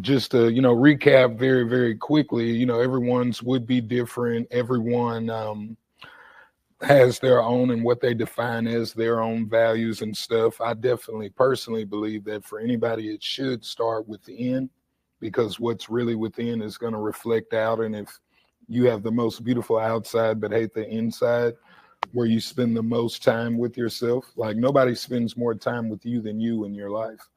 just to, recap very, very quickly, everyone's would be different. Everyone has their own and what they define as their own values and stuff. I definitely personally believe that for anybody, it should start within, because what's really within is going to reflect out. And if you have the most beautiful outside but hate the inside, where you spend the most time with yourself, like nobody spends more time with you than you in your life.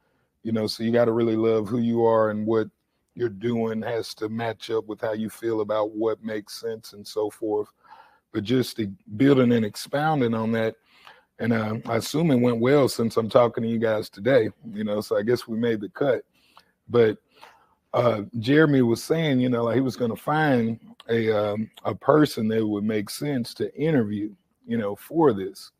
So you got to really love who you are, and what you're doing has to match up with how you feel about what makes sense and so forth. But just building and expounding on that, and I assume it went well since I'm talking to you guys today, so I guess we made the cut. But Jeremy was saying, like he was going to find a person that would make sense to interview, for this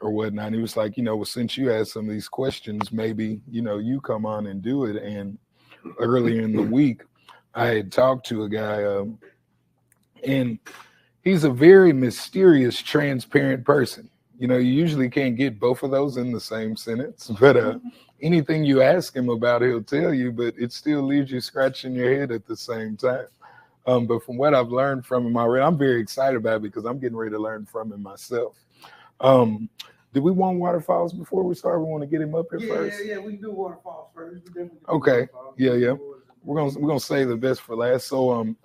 or whatnot. And he was like, well, since you asked some of these questions, maybe, you come on and do it. And earlier in the week, I had talked to a guy, and he's a very mysterious, transparent person. You usually can't get both of those in the same sentence, but anything you ask him about, he'll tell you, but it still leaves you scratching your head at the same time. But from what I've learned from him already, I'm very excited about it, because I'm getting ready to learn from him myself. Do we want waterfalls before we start? We want to get him up here first? Yeah, we can do waterfalls first. Okay, yeah. We're gonna save the best for last. So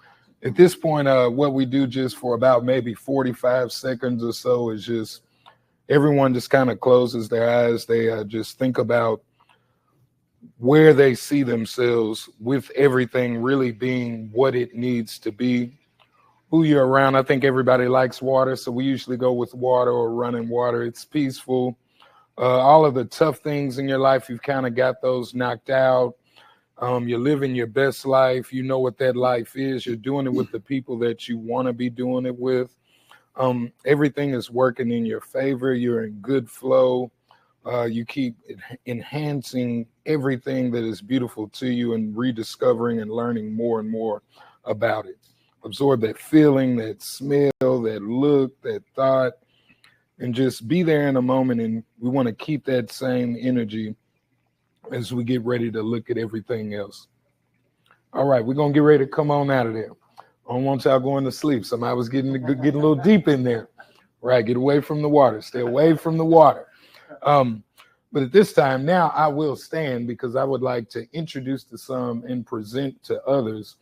at this point, what we do just for about maybe 45 seconds or so is just everyone just kind of closes their eyes. They just think about where they see themselves with everything really being what it needs to be, who you're around. I think everybody likes water, so we usually go with water or running water. It's peaceful. All of the tough things in your life, you've kind of got those knocked out. You're living your best life. You know what that life is. You're doing it with the people that you want to be doing it with. Everything is working in your favor. You're in good flow. You keep enhancing everything that is beautiful to you and rediscovering and learning more and more about it. Absorb that feeling, that smell, that look, that thought, and just be there in a moment. And we want to keep that same energy as we get ready to look at everything else. All right, we're going to get ready to come on out of there. I don't want y'all going to sleep. Somebody was getting a little deep in there. Right, get away from the water. Stay away from the water. But at this time now, I will stand, because I would like to introduce to some and present to others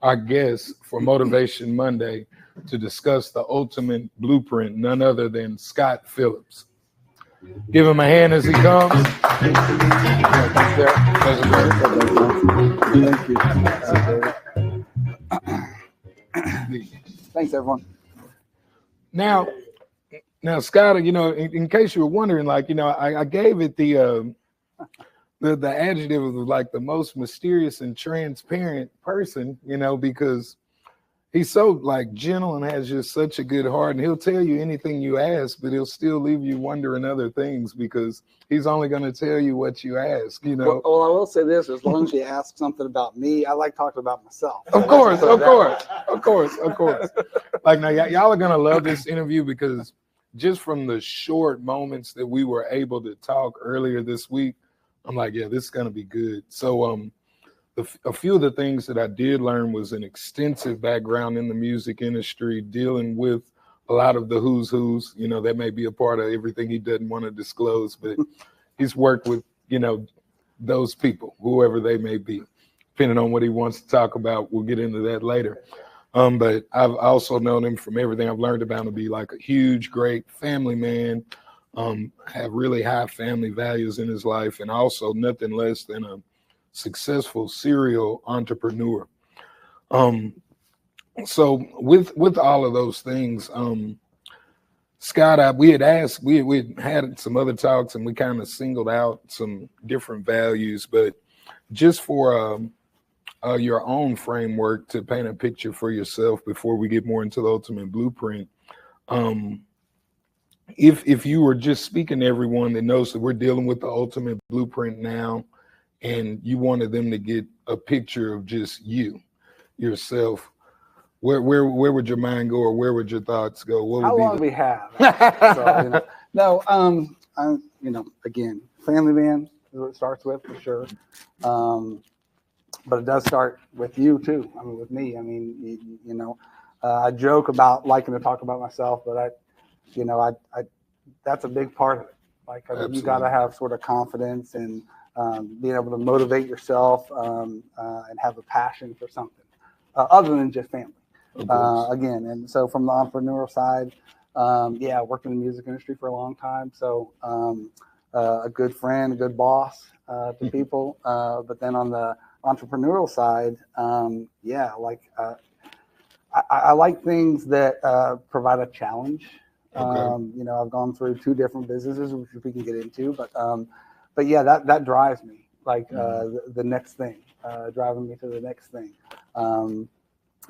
our guest for Motivation Monday to discuss the ultimate blueprint, none other than Scott Phillips. Give him a hand as he comes. Thank you. Thanks, everyone. Now, Scott, in case you were wondering, I gave it the adjective of like the most mysterious and transparent person, because he's so like gentle and has just such a good heart, and he'll tell you anything you ask, but he'll still leave you wondering other things, because he's only going to tell you what you ask, Well, I will say this: as long as you ask something about me, I like talking about myself. Of course. Like now, y'all are going to love this interview, because just from the short moments that we were able to talk earlier this week, I'm like, yeah, this is going to be good. So a few of the things that I did learn was an extensive background in the music industry, dealing with a lot of the who's, that may be a part of everything he doesn't want to disclose, but he's worked with, those people, whoever they may be, depending on what he wants to talk about. We'll get into that later. But I've also known him from everything I've learned about him to be like a huge, great family man, have really high family values in his life, and also nothing less than a successful serial entrepreneur. So with all of those things, Scott, we had had some other talks, and we kind of singled out some different values, but just for your own framework to paint a picture for yourself before we get more into the ultimate blueprint. If you were just speaking to everyone that knows that we're dealing with the ultimate blueprint now, and you wanted them to get a picture of just yourself, where would your mind go, or where would your thoughts go? What How would long be do we have? So, I'm, again, family man is what it starts with, for sure. but it does start with you too. I mean, with me. I mean, I joke about liking to talk about myself, but I that's a big part of it. Like, I mean, you got to have sort of confidence and being able to motivate yourself and have a passion for something other than just family. Again, and so from the entrepreneurial side, I worked in the music industry for a long time. So a good friend, a good boss to people. But then on the entrepreneurial side, I like things that provide a challenge. I've gone through 2 different businesses, which we can get into, but yeah, that drives me, like the next thing, driving me to the next thing.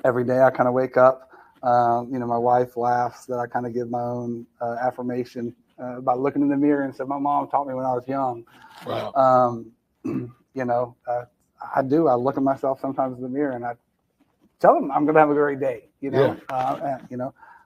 Every day I kind of wake up, my wife laughs that I kind of give my own affirmation by looking in the mirror and said, my mom taught me when I was young. Wow. I do. I look at myself sometimes in the mirror and I tell them I'm going to have a great day.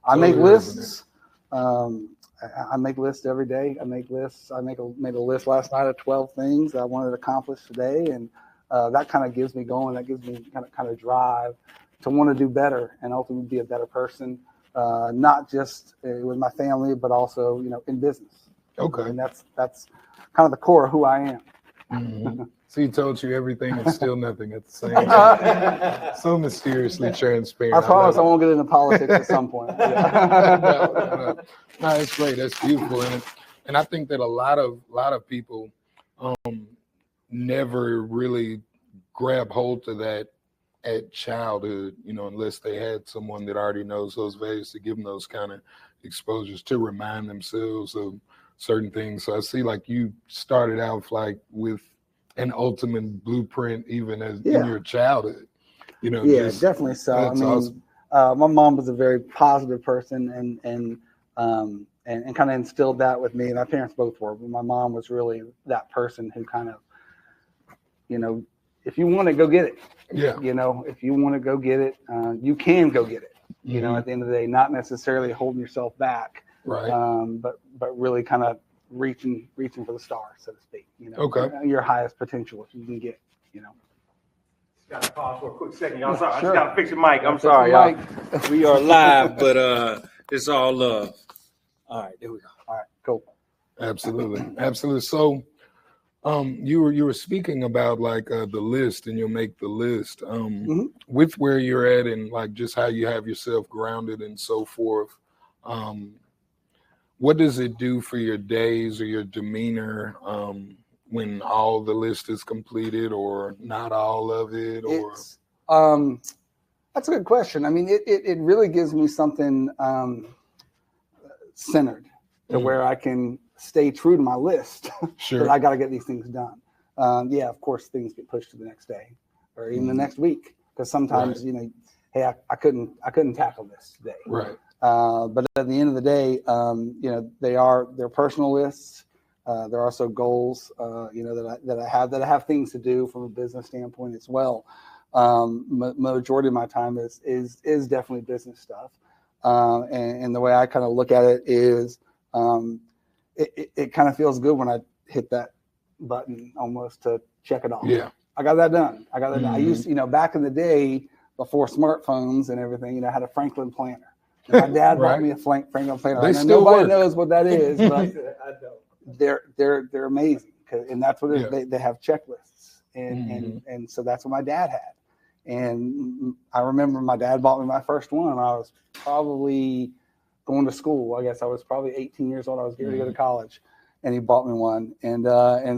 I make lists. I make lists every day. I make lists. made a list last night of 12 things that I wanted to accomplish today, and that kind of gives me going. That gives me kind of drive to want to do better and ultimately be a better person, not just with my family, but also in business. Okay, and that's kind of the core of who I am. Mm-hmm. So he told you everything and still nothing at the same time. So mysteriously transparent. I promise I won't get into politics at some point. No, it's great. That's beautiful, and I think that a lot of people never really grab hold to that at childhood, unless they had someone that already knows those values to give them those kind of exposures to remind themselves of certain things. So I see, like, you started out like with an ultimate blueprint, even as in your childhood. Definitely so. I mean, awesome. My mom was a very positive person, and kind of instilled that with me. My parents both were, but my mom was really that person who kind of, if you want to go get it, if you want to go get it, you can go get it. At the end of the day, not necessarily holding yourself back, right? But really kind of reaching for the stars, so to speak. Your highest potential if you can get. Got to pause for a quick second, y'all. Sorry, I just got to fix the mic. I'm sorry, y'all. We are live, but it's all love. All right, there we go. All right, cool. Absolutely. So, you were speaking about like the list, and you'll make the list with where you're at, and like just how you have yourself grounded and so forth. What does it do for your days or your demeanor when all the list is completed, or not all of it? Or that's a good question. I mean, it really gives me something centered to where I can stay true to my list. Sure. But I got to get these things done. Of course, things get pushed to the next day or even the next week, because sometimes hey, I couldn't tackle this today. Right. But at the end of the day, they're personal lists. There are also goals, that I have things to do from a business standpoint as well. Majority of my time is definitely business stuff. And the way I kind of look at it is, it kind of feels good when I hit that button almost to check it off. Yeah. I got that done. I used, back in the day before smartphones and everything, I had a Franklin planner. And my dad bought me a Franklin planner. Nobody knows what that is, but they're amazing. And that's what it is. They have checklists. And so that's what my dad had. And I remember my dad bought me my first one. I was probably going to school. I guess I was probably 18 years old. I was getting to go to college, and he bought me one. And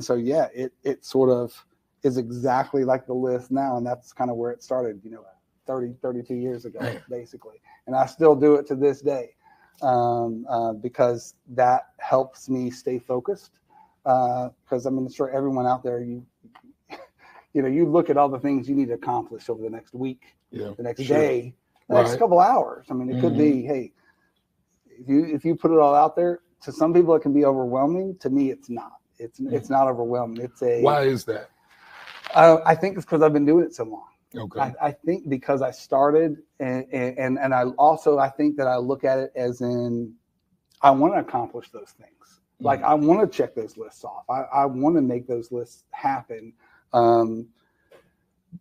so, it sort of is exactly like the list now. And that's kind of where it started, 32 years ago, basically. And I still do it to this day, because that helps me stay focused. Because I'm sure everyone out there, you look at all the things you need to accomplish over the next week, the next day, the next couple hours. I mean, it could be, hey, if you put it all out there, to some people it can be overwhelming. To me, it's not. It's not overwhelming. Why is that? I think it's because I've been doing it so long. Okay. I think because I started, and I think that I look at it as in, I want to accomplish those things. Like, I want to check those lists off. I want to make those lists happen.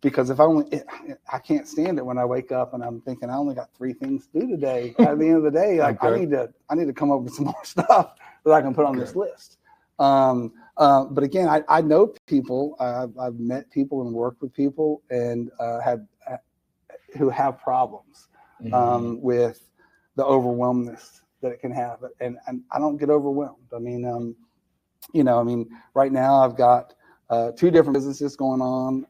because I can't stand it when I wake up and I'm thinking I only got 3 things to do today. At the end of the day, like I need to come up with some more stuff that I can put on this list. But again, I know people. I've met people and worked with people and who have problems with the overwhelmness that it can have, and I don't get overwhelmed. I mean, right now I've got 2 different businesses going on,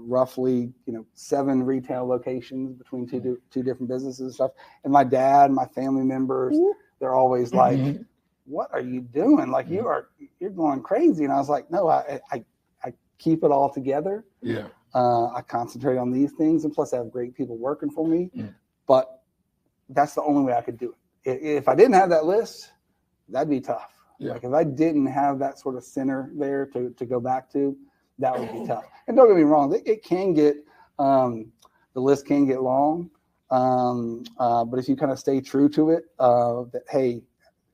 roughly 7 retail locations between two different businesses and stuff. And my dad, my family members, they're always like, "What are you doing? Like you're going crazy." And I was like, "No, I keep it all together. Yeah. I concentrate on these things, and plus I have great people working for me. But that's the only way I could do it. If I didn't have that list, that'd be tough. Yeah. Like if I didn't have that sort of center there to go back to, that would be tough. And don't get me wrong, it can get the list can get long, but if you kind of stay true to it, that hey,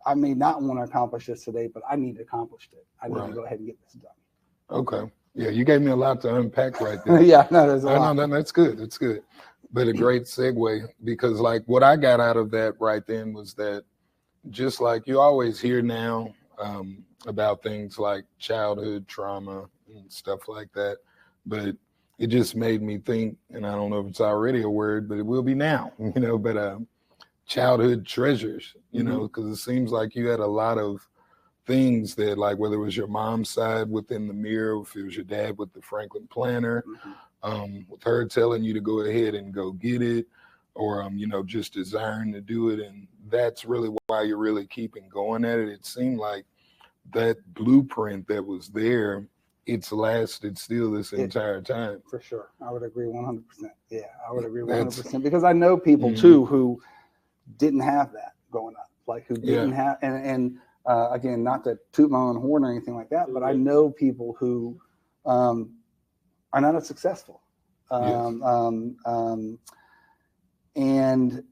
I may not want to accomplish this today, but I need to accomplish it. I need to go ahead and get this done." Okay. Yeah, you gave me a lot to unpack right there. Yeah, no, there's a lot. No, that's good. That's good. But a great segue, because like what I got out of that right then was that just like you always hear now about things like childhood trauma and stuff like that, but it just made me think, and I don't know if it's already a word, but it will be now, but childhood treasures, because it seems like you had a lot of things that, like, whether it was your mom's side within the mirror, if it was your dad with the Franklin planner, with her telling you to go ahead and go get it, or just desiring to do it, and that's really why you're really keeping going at it. It seemed like that blueprint that was there, it's lasted still this entire time. For sure, I would agree 100%. Yeah, I would agree 100% because I know people too who didn't have that growing up, like who didn't have, and again, not to toot my own horn or anything like that, but I know people who are not as successful. And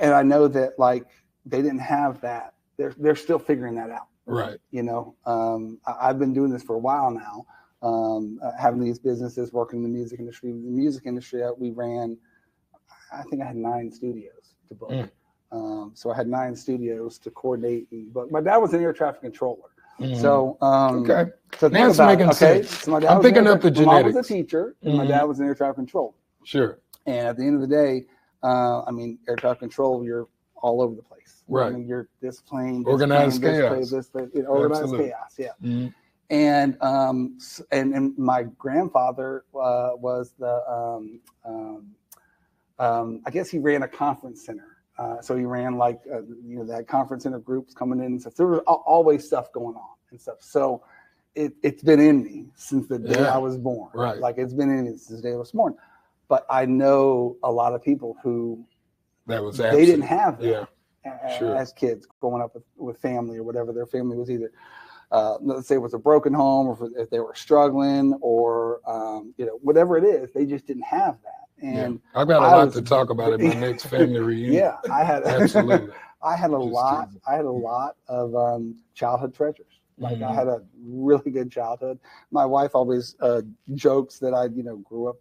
I know that like they didn't have that. They're still figuring that out. Right. I've been doing this for a while now, having these businesses, working in the music industry. The music industry, we ran, I think I had 9 studios to book. So I had 9 studios to coordinate. But my dad was an air traffic controller. So, okay. So now it's making sense. So my dad I'm picking up the genetics. My mom was a teacher, and my dad was an air traffic controller. Sure. And at the end of the day, air traffic control, you're all over the place. Right. You're this plane, organized chaos. Organized chaos. Yeah. And my grandfather was the I guess he ran a conference center. So he ran like that conference center groups coming in and stuff. There was always stuff going on and stuff. So it's been in me since the day I was born. Right. Like it's been in me since the day I was born. But I know a lot of people who they didn't have that sure. as kids growing up with family or whatever. Their family was either let's say it was a broken home, or if they were struggling, or whatever it is, they just didn't have that. And I've got a lot to talk about in my next family reunion. Yeah, I had absolutely. I had a lot of childhood treasures. Like I had a really good childhood. My wife always jokes that I grew up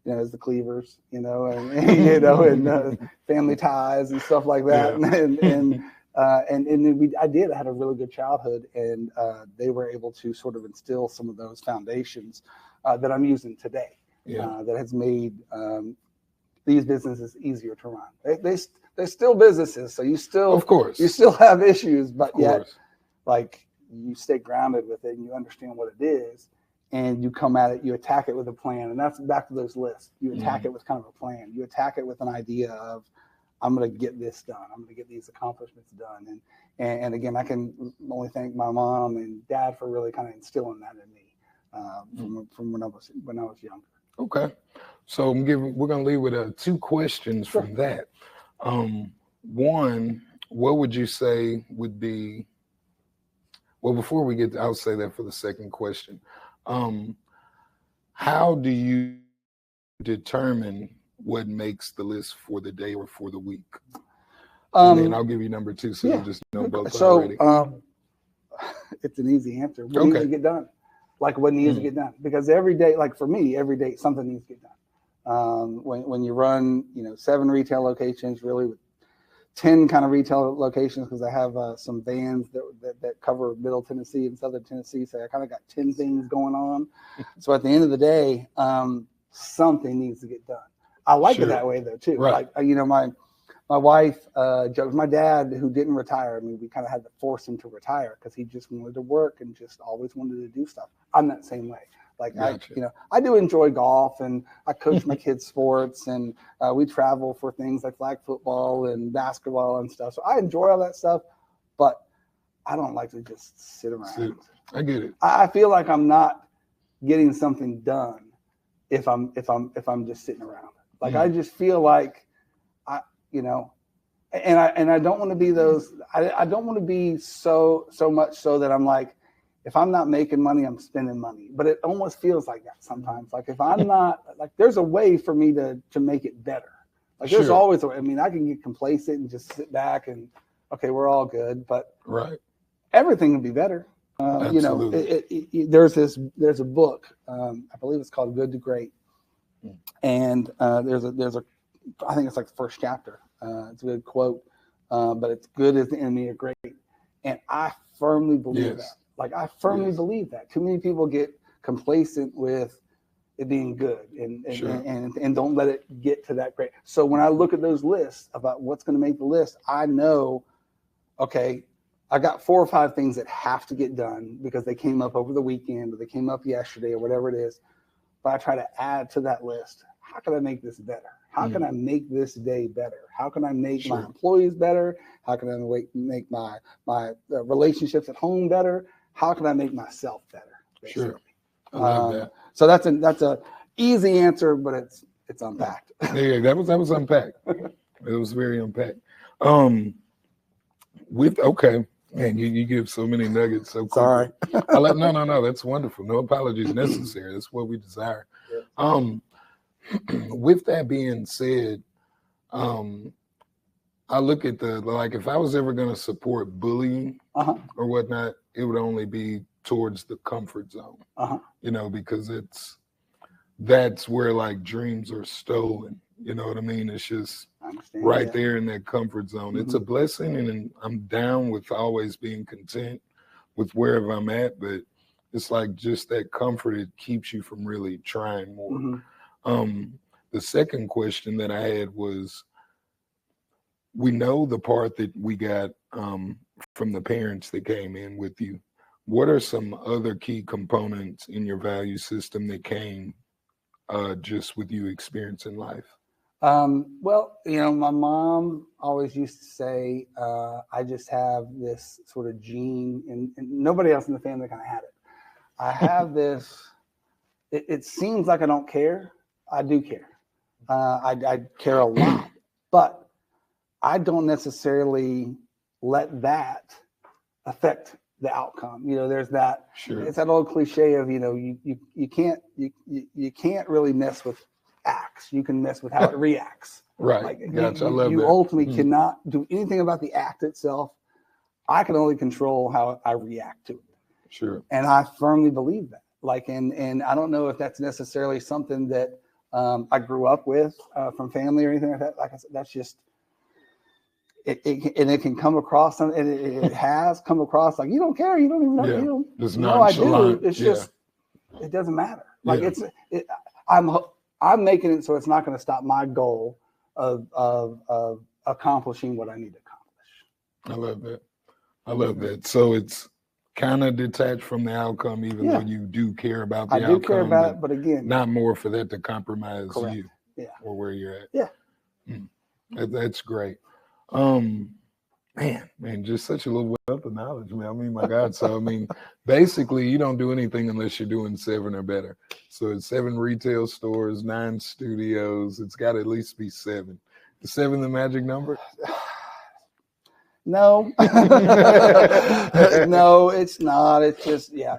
as the Cleavers, and Family Ties and stuff like that. Yeah. I had a really good childhood, and they were able to sort of instill some of those foundations that I'm using today. That has made these businesses easier to run. They're still businesses, so you still have issues, but yet like you stay grounded with it and you understand what it is, and you come at it, you attack it with a plan. And that's back to those lists. You attack it with kind of a plan. You attack it with an idea of, I'm going to get this done. I'm going to get these accomplishments done. And again, I can only thank my mom and dad for really kind of instilling that in me from when I was younger. Okay. So we're going to leave with 2 questions from that. One, what would you say would be, well, before we get, I'll say that for the second question. How do you determine what makes the list for the day or for the week? And then I'll give you number 2, so you just know both already. It's an easy answer. What needs to get done? Like what needs to get done? Because every day, like for me, every day something needs to get done. When you run, 7 retail locations, really with 10 kind of retail locations, because I have some vans that cover Middle Tennessee and Southern Tennessee. So I kind of got 10 things going on. So at the end of the day, something needs to get done. I like it that way though too. Right. Like, my wife jokes, my dad, who didn't retire, we kind of had to force him to retire because he just wanted to work and just always wanted to do stuff. I'm that same way. Like, gotcha. I do enjoy golf, and I coach my kids' sports, and we travel for things like flag football and basketball and stuff. So I enjoy all that stuff, but I don't like to just sit around. I get it. I feel like I'm not getting something done if I'm just sitting around. Like, I just feel like and I don't want to be those. I don't want to be so much so that I'm like, if I'm not making money, I'm spending money. But it almost feels like that sometimes. Like, if I'm not, like, there's a way for me to make it better. Like, there's always a way. I can get complacent and just sit back and, okay, we're all good. But everything can be better. There's a book. I believe it's called Good to Great. And there's a I think it's like the first chapter. It's a good quote, but it's good is the enemy of great. And I firmly believe that. Like, I firmly believe that. Too many people get complacent with it being good and don't let it get to that great. So when I look at those lists about what's going to make the list, I know, okay, I got 4 or 5 things that have to get done because they came up over the weekend or they came up yesterday or whatever it is. But I try to add to that list. How can I make this better? How can I make this day better? How can I make my employees better? How can I make my relationships at home better? How can I make myself better? Basically. Sure. I love that. So that's a easy answer, but it's unpacked. Yeah, that was unpacked. It was very unpacked. Man, you give so many nuggets so quickly. Sorry. No, that's wonderful. No apologies necessary. That's what we desire. Yeah. With that being said, I look at if I was ever going to support bullying or whatnot, it would only be towards the comfort zone, because that's where like dreams are stolen. You know what I mean? It's just right there in that comfort zone. Mm-hmm. It's a blessing, and I'm down with always being content with wherever I'm at, but it's like just that comfort, it keeps you from really trying more. Mm-hmm. The second question that I had was, we know the part that we got from the parents that came in with you. What are some other key components in your value system that came just with you experiencing life? Well, my mom always used to say, I just have this sort of gene, and nobody else in the family kind of had it. I have this, it seems like I don't care. I do care. I care a lot, but I don't necessarily let that affect the outcome. There's that. Sure. It's that old cliche of you can't really mess with acts. You can mess with how it reacts. Right. Like, gotcha. I love that. You ultimately cannot do anything about the act itself. I can only control how I react to it. Sure. And I firmly believe that. Like, and I don't know if that's necessarily something that I grew up with from family or anything like that. Like I said, that's just it can come across, and it has come across like, you don't care, you don't even know. No, I do. It's just, it doesn't matter. Like I'm making it so it's not going to stop my goal of accomplishing what I need to accomplish. I love that. So it's kind of detached from the outcome, even though you do care about the outcome. I do care about it, but again, not more for that to compromise you or where you're at. Yeah. That's great. Man, just such a little wealth of knowledge, man. I mean, my God. So, basically, you don't do anything unless you're doing 7 or better. So it's 7 retail stores, 9 studios. It's got to at least be 7. Is 7 the magic number? No. No, it's not. It's just, I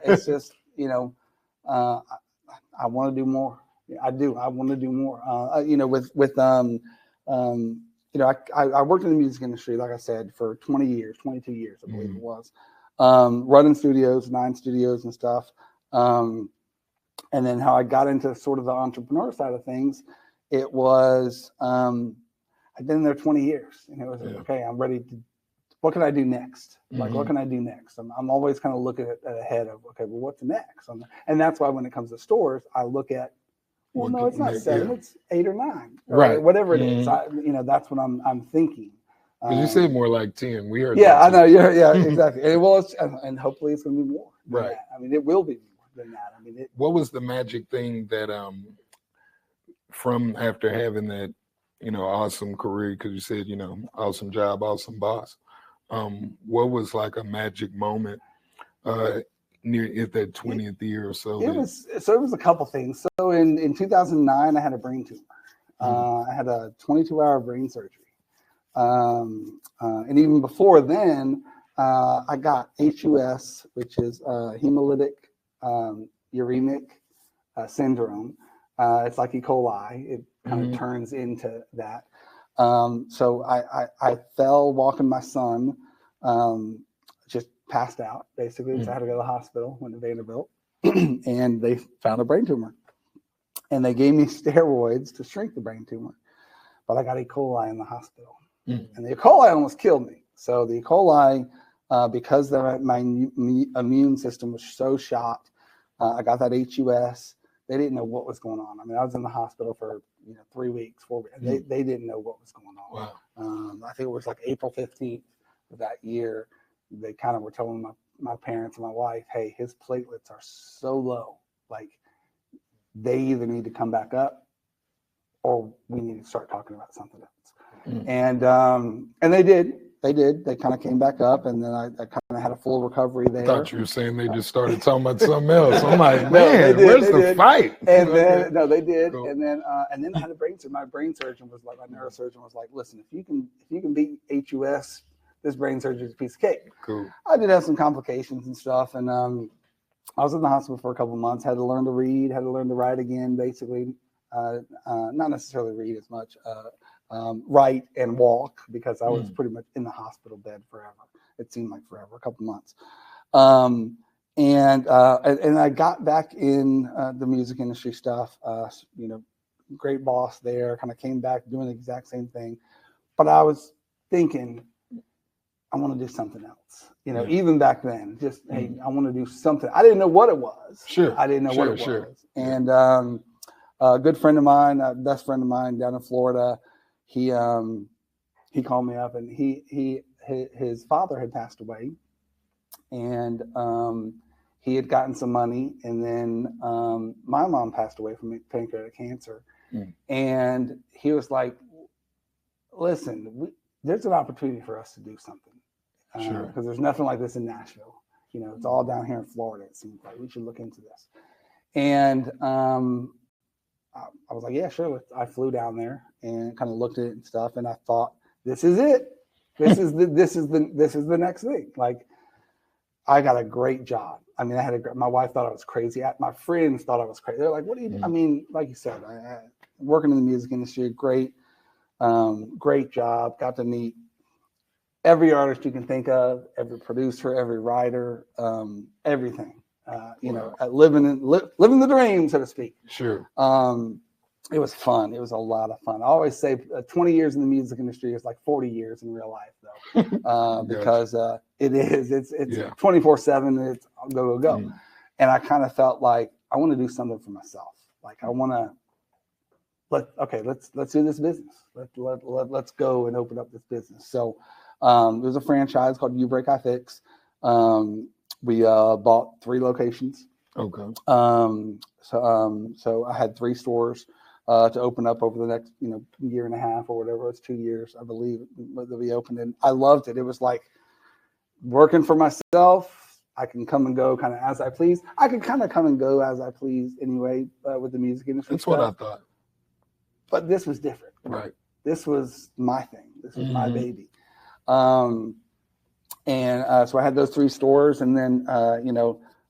want to do more. I do. I want to do more. I worked in the music industry, like I said, for 22 years, I believe it was, running studios, 9 studios and stuff. And then how I got into sort of the entrepreneur side of things it was, I've been there 20 years, and it was like, okay, I'm ready to, what can I do next? Like, what can I do next? I'm always kind of looking at ahead of, okay, well, what's next? And that's why when it comes to stores, I look at, well, no, it's not 7, it's 8 or 9, or whatever it is. That's what I'm thinking. Because you said more like 10. We heard. Yeah, I know. Yeah, exactly. And hopefully it's going to be more. Right. That. I mean, it will be more than that. I mean, what was the magic thing that from after having that, awesome career? Because you said, awesome job, awesome boss. What was like a magic moment near at that 20th year or so? It was a couple things. So in 2009, I had a brain tumor. I had a 22-hour brain surgery. And even before then, I got HUS, which is hemolytic uremic syndrome. It's like E. coli. It kind of turns into that. So I fell walking my son, just passed out, basically. So I had to go to the hospital, went to Vanderbilt, and they found a brain tumor. And they gave me steroids to shrink the brain tumor. But I got E. coli in the hospital. And the E. coli almost killed me. So the E. coli, because my immune system was so shot, I got that HUS. They didn't know what was going on. I mean, I was in the hospital for 3 weeks, 4 weeks. They didn't know what was going on. Wow. I think it was like April 15th of that year. They kind of were telling my parents and my wife, hey, his platelets are so low. Like, they either need to come back up or we need to start talking about something else. And they did. They kind of came back up, and then I kind of had a full recovery there. I thought you were saying they just started talking about something else. I'm like, man, where's the fight? And then they did. Cool. And then I had a brain surgeon. My brain surgeon was like, my neurosurgeon was like, listen, if you can beat HUS, this brain surgery is a piece of cake. Cool. I did have some complications and stuff, and I was in the hospital for a couple of months. Had to learn to read, had to learn to write again, basically. Not necessarily read as much. Write and walk, because I was pretty much in the hospital bed forever. It seemed like forever, a couple months. And I got back in the music industry stuff. Great boss there. Kind of came back doing the exact same thing, but I was thinking, I want to do something else. Even back then, just hey, I want to do something. I didn't know what it was. Sure. I didn't know what it was. And a good friend of mine, best friend of mine down in Florida. He called me up, and his father had passed away, and he had gotten some money, and then my mom passed away from pancreatic cancer, and he was like, "Listen, there's an opportunity for us to do something, because there's nothing like this in Nashville. It's all down here in Florida. It seems like we should look into this." And I was like, yeah, sure. I flew down there and kind of looked at it and stuff, and I thought, this is it. This is the next thing. Like, I got a great job. I mean, my wife thought I was crazy. My friends thought I was crazy. They're like, what do you do? I mean, like you said, working in the music industry, great job. Got to meet every artist you can think of, every producer, every writer, everything. Living the dream, so to speak. Sure. It was fun. It was a lot of fun. I always say 20 years in the music industry is like 40 years in real life, though, because it is. It's 24/7. It's go. And I kind of felt like I want to do something for myself. Like, I want to let's do this business. Let's go and open up this business. So there's a franchise called You Break I Fix. We bought 3 locations. Okay. So I had 3 stores to open up over the next, year and a half or whatever. It's 2 years, I believe, that we opened. And I loved it. It was like working for myself. I can come and go kind of as I please. I could kind of come and go as I please anyway with the music industry. That's what I thought. But this was different. Right. This was my thing. This was my baby. And so I had those 3 stores, and then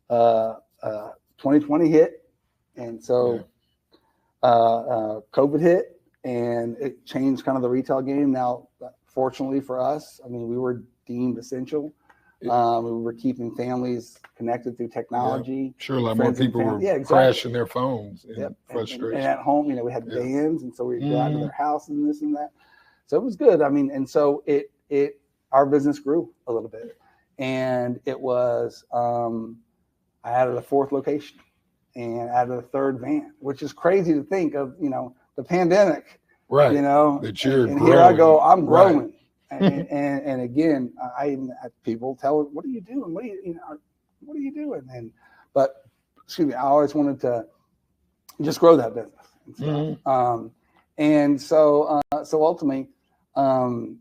2020 hit, and so COVID hit, and it changed kind of the retail game. Now, fortunately for us, I mean, we were deemed essential. We were keeping families connected through technology. Yeah. Sure, a lot more people were crashing their phones in frustration. And at home, we had vans, and so we'd go out to their house and this and that. So it was good. I mean, and so our business grew a little bit, and it was I added a 4th location and added a 3rd van, which is crazy to think of. The pandemic, right? And here I go, I'm growing. Right. And again, I even had people tell me, "What are you doing? What are you doing?" But excuse me, I always wanted to just grow that business and stuff. Mm-hmm. And so ultimately, that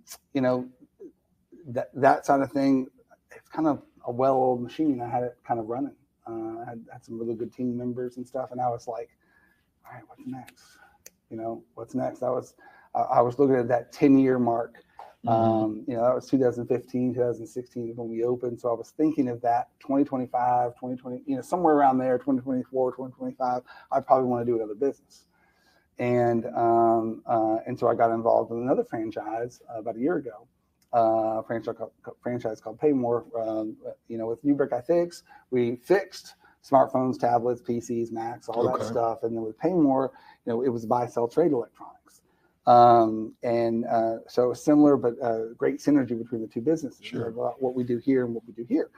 side of thing, it's kind of a well-oiled machine. I had it kind of running. I had some really good team members and stuff, and I was like, "All right, what's next? What's next?" I was looking at that 10-year mark. Mm-hmm. That was 2015, 2016 when we opened. So I was thinking of that 2025, 2020, somewhere around there, 2024, 2025, I probably want to do another business. And so I got involved in another franchise about a year ago, franchise called Paymore. With Rubric I Fix, we fixed smartphones, tablets, PCs, Macs, all that stuff. And then with Paymore, it was buy, sell, trade electronics. So similar, but great synergy between the two businesses. Sure. About what we do here and what we do here.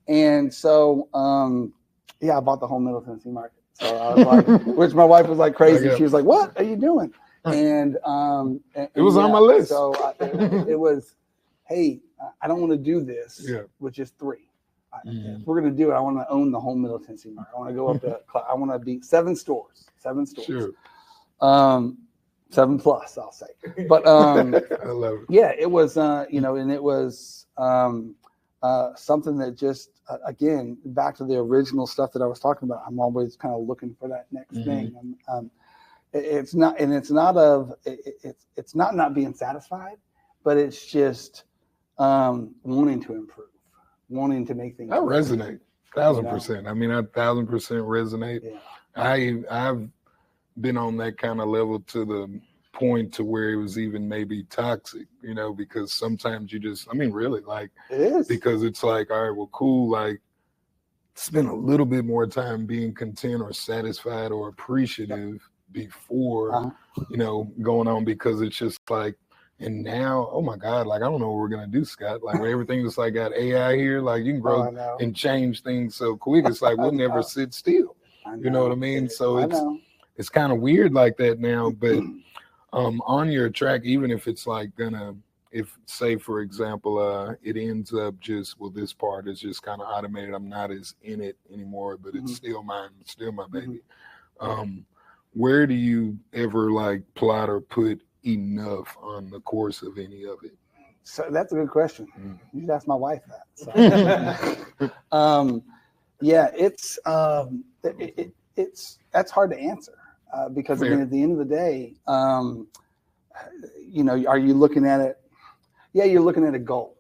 And so, I bought the whole Middle Tennessee market. So I was like, which my wife was like crazy. She was like, "What are you doing?" And it was on my list. So it was, hey, I don't want to do this with just 3. If we're going to do it, I want to own the whole Middle Tennessee market. I want to go up to, I want to be 7 stores. Sure. 7+, I'll say. But I love it. Yeah, it was and it was something that just again, back to the original stuff that I was talking about. I'm always kind of looking for that next thing. It's not not being satisfied, but it's just wanting to improve, wanting to make things. I resonate 1,000%. I mean, I 1,000% resonate. Yeah. I've been on that kind of level to the point to where it was even maybe toxic, because sometimes you just, really, like, it is, because it's like, all right, well, cool, like, spend a little bit more time being content or satisfied or appreciative before, going on, because it's just like, and now, oh my God, like, I don't know what we're going to do, Scott. Like, everything just like got AI here, like, you can grow and change things so quick. It's like, we'll never sit still. You know what I mean? So it's kind of weird like that now, but on your track, even if it's like if say, for example, it ends up just, well, this part is just kind of automated, I'm not as in it anymore, but it's still mine, it's still my baby. Where do you ever like plot or put enough on the course of any of it? So that's a good question. You should ask my wife that. So. That's hard to answer because again, at the end of the day, are you looking at it? Yeah, you're looking at a goal.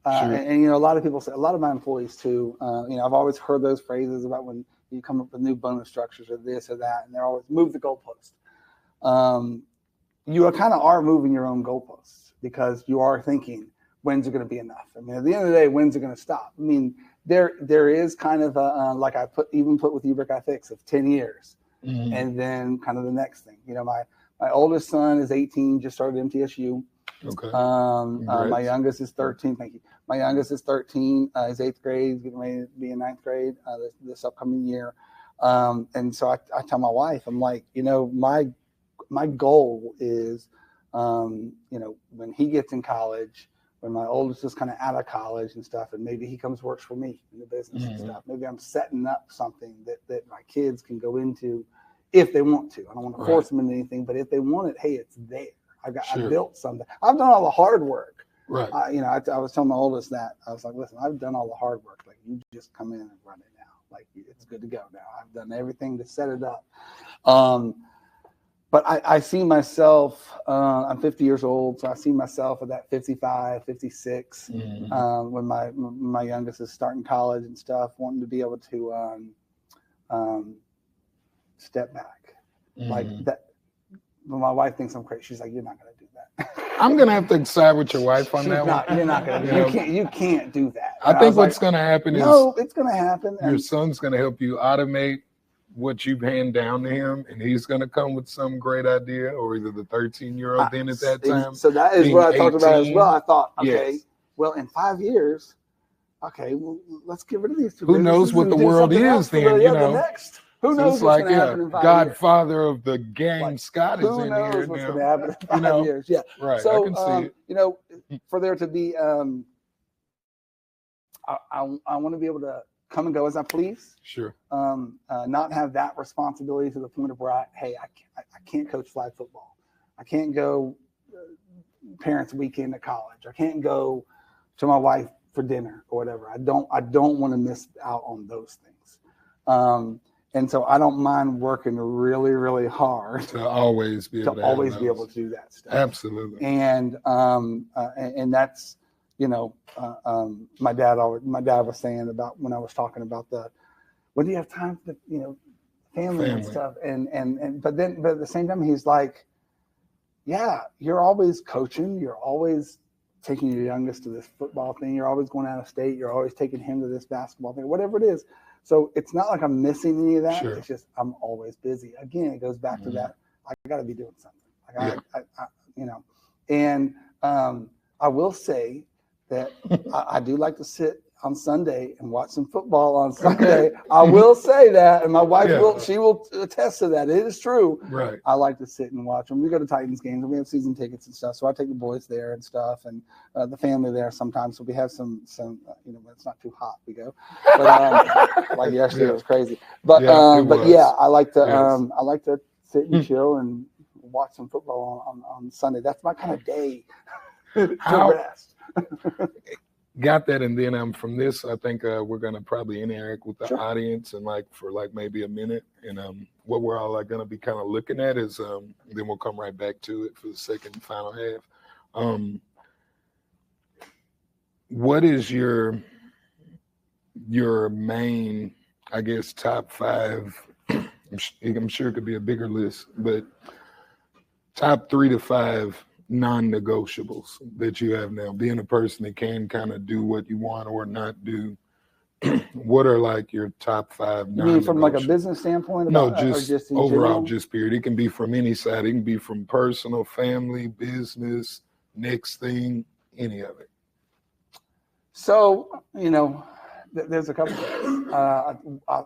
Sure. And a lot of people say, a lot of my employees too, I've always heard those phrases about when you come up with new bonus structures or this or that, and they're always move the goalpost. You kind of are moving your own goalposts because you are thinking, when's it going to be enough? I mean, at the end of the day, when's it going to stop? I mean, there is kind of a, like I put with Rubric I Fix of 10 years. And then kind of the next thing, my oldest son is 18, just started MTSU. Okay. My youngest is 13. Thank you. My youngest is 13. He's 8th grade. He's getting ready to be in 9th grade this upcoming year. And so I tell my wife, I'm like, my goal is, when he gets in college, when my oldest is kind of out of college and stuff, and maybe he comes works for me in the business and stuff. Maybe I'm setting up something that my kids can go into if they want to. I don't want to force them into anything, but if they want it, hey, it's there. I built something. I've done all the hard work. Right. I was telling my oldest that. I was like, listen, I've done all the hard work. Like, you just come in and run it now. Like, it's good to go now. I've done everything to set it up. But I see myself, I'm 50 years old, so I see myself at that 55, 56, when my youngest is starting college and stuff, wanting to be able to step back. Like that. When my wife thinks I'm crazy, she's like, you're not going to do that. I'm gonna have to side with your wife on that one. You're not gonna. You can't do that. I think what's gonna happen is it's gonna happen. Your son's gonna help you automate what you hand down to him, and he's gonna come with some great idea, or either the 13-year-old then at that time. So that is what I talked about as well. I thought, okay, yes. Well, in 5 years, okay, well, let's get rid of these two. Who knows what the world is then? You know, who knows what's going to happen in 5 years? Godfather of the game, Scott is in here. Who knows what's going to happen in 5 years? Yeah, right. So, I can see it. You know, for there to be, I want to be able to come and go as I please. Sure. Not have that responsibility to the point of where I can't coach flag football. I can't go parents' weekend at college. I can't go to my wife for dinner or whatever. I don't want to miss out on those things. And so I don't mind working really, really hard to always be able to do that stuff. Absolutely. And that's, you know, my dad was saying about when I was talking about when do you have time for, you know, family and stuff. But at the same time, he's like, yeah, you're always coaching. You're always taking your youngest to this football thing. You're always going out of state. You're always taking him to this basketball thing, whatever it is. So it's not like I'm missing any of that. Sure. It's just I'm always busy. Again, it goes back to that. I got to be doing something. I you know, and I will say that I do like to sit on Sunday and watch some football on Sunday. I will say that, and my wife will attest to that. It is true. Right. I like to sit and watch them. We go to Titans games and we have season tickets and stuff. So I take the boys there and stuff, and the family there sometimes. So we have some you know, when it's not too hot, we go. But like yesterday, it was crazy. But I like to sit and chill and watch some football on Sunday. That's my kind of day to rest. Got that, and then from this, I think we're gonna probably interact with the audience and for maybe a minute, and what we're all gonna be kind of looking at is then we'll come right back to it for the second and final half. What is your main, I guess, top 5? I'm sure it could be a bigger list, but top 3 to 5 non-negotiables that you have now, being a person that can kind of do what you want or not do. What are your top 5 non-negotiables? You mean from a business standpoint? No, just overall, just period. It can be from any side. It can be from personal, family, business, next thing, any of it. So, you know, there's a couple things.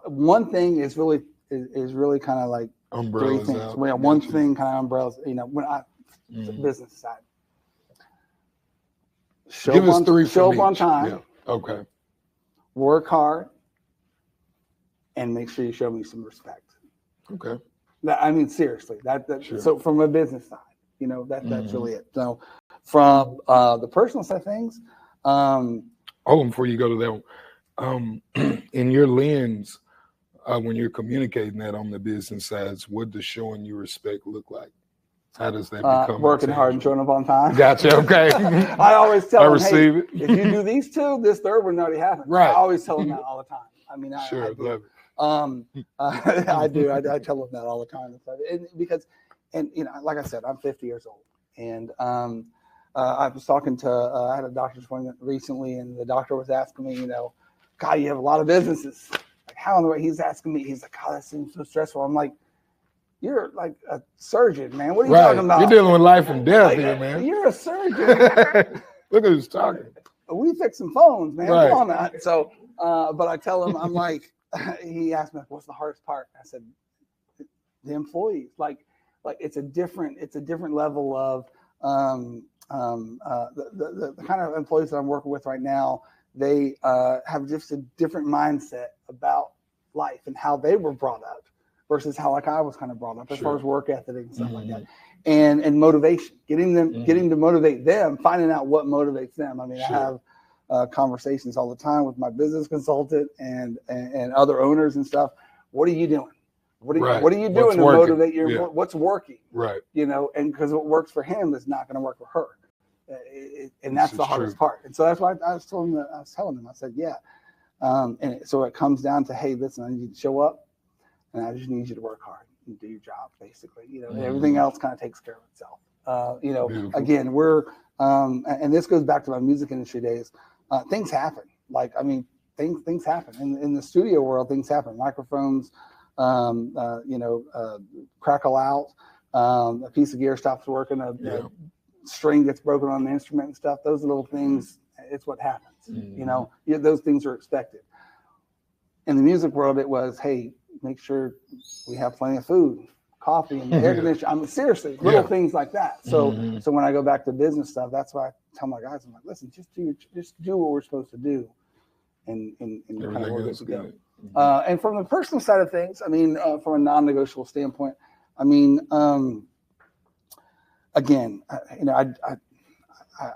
One thing is really kind of like umbrellas 3 things. Out. Well, one thing kind of umbrellas, you know, when the business side. Show up on time. Yeah. Okay. Work hard, and make sure you show me some respect. Okay. I mean, seriously. Sure. So from a business side, you know, that's really it. So from the personal side of things, before you go to that one, in your lens, when you're communicating that on the business sides, what does showing you respect look like? How does that become? Working hard and showing up on time. Gotcha. Okay. I always tell them, hey, if you do these 2, this third one already happened. Right. I always tell them that all the time. I mean, I love it. I do. I tell them that all the time. And you know, like I said, I'm 50 years old, and I was talking to I had a doctor's appointment recently, and the doctor was asking me, you know, God, you have a lot of businesses. Like, how in the way? He's asking me. He's like, God, that seems so stressful. I'm like, you're like a surgeon, man. What are you talking about? You're dealing with life and death here, man. You're a surgeon. Look at who's talking. We fix some phones, man. Right. Come on, man. So, but I tell him, I'm like, he asked me, what's the hardest part? I said, the employees. Like it's a different level of the kind of employees that I'm working with right now. They have just a different mindset about life and how they were brought up versus how I was kind of brought up as far as work ethic and stuff like that, and motivation, getting to motivate them, finding out what motivates them. I mean, I have conversations all the time with my business consultant and other owners and stuff. What are you doing? What are you doing to motivate your what's working? Right. You know, and because what works for him is not going to work for her. And that's the hardest part. And so that's why I was telling him, I said, and so it comes down to, hey, listen, I need you to show up, and I just need you to work hard and do your job, basically. You know, everything else kind of takes care of itself. Beautiful. Again, we're and this goes back to my music industry days. Things happen. Like, I mean, things happen in the studio world. Things happen. Microphones, crackle out. A piece of gear stops working. A string gets broken on the instrument and stuff. Those little things. It's what happens. Mm-hmm. Those things are expected. In the music world, it was, hey, make sure we have plenty of food, coffee, and air conditioning. I mean, seriously, little things like that. So, so when I go back to business stuff, that's why I tell my guys, I'm like, listen, just do what we're supposed to do, and kind of work it together. And from the personal side of things, I mean, from a non-negotiable standpoint, I mean, again,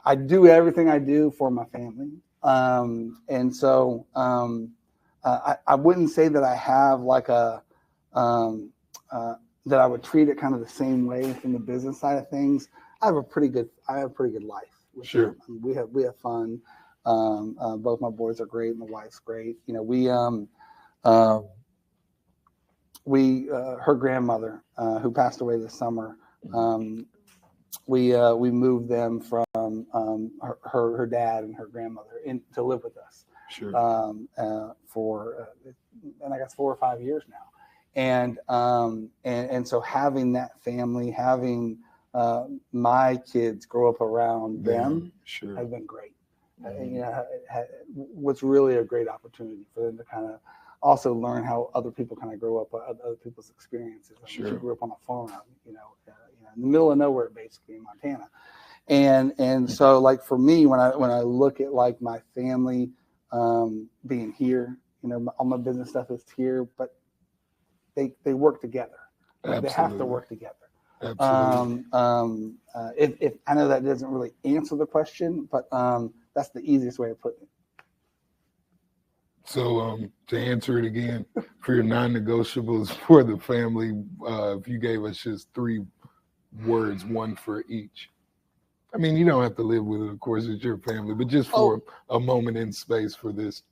I do everything I do for my family, and so I wouldn't say that I have like a that I would treat it kind of the same way from the business side of things. I have a pretty good life. Sure. We have fun. Both my boys are great. My wife's great. Her grandmother, who passed away this summer, we moved them from her dad and her grandmother in to live with us. Sure. For and I guess 4 or 5 years now, and so having that family, having my kids grow up around them, has been great. Was really a great opportunity for them to kind of also learn how other people kind of grow up, other people's experiences. She grew up on a farm, in the middle of nowhere, basically in Montana, and so like for me, when I look at like my family being here, all my business stuff is here, but they work together. Like they have to work together. Absolutely. If I know that doesn't really answer the question, but that's the easiest way of putting it. So to answer it again, for your non-negotiables for the family, if you gave us just 3 words, one for each. I mean, you don't have to live with it, of course, it's your family, but just for a moment in space for this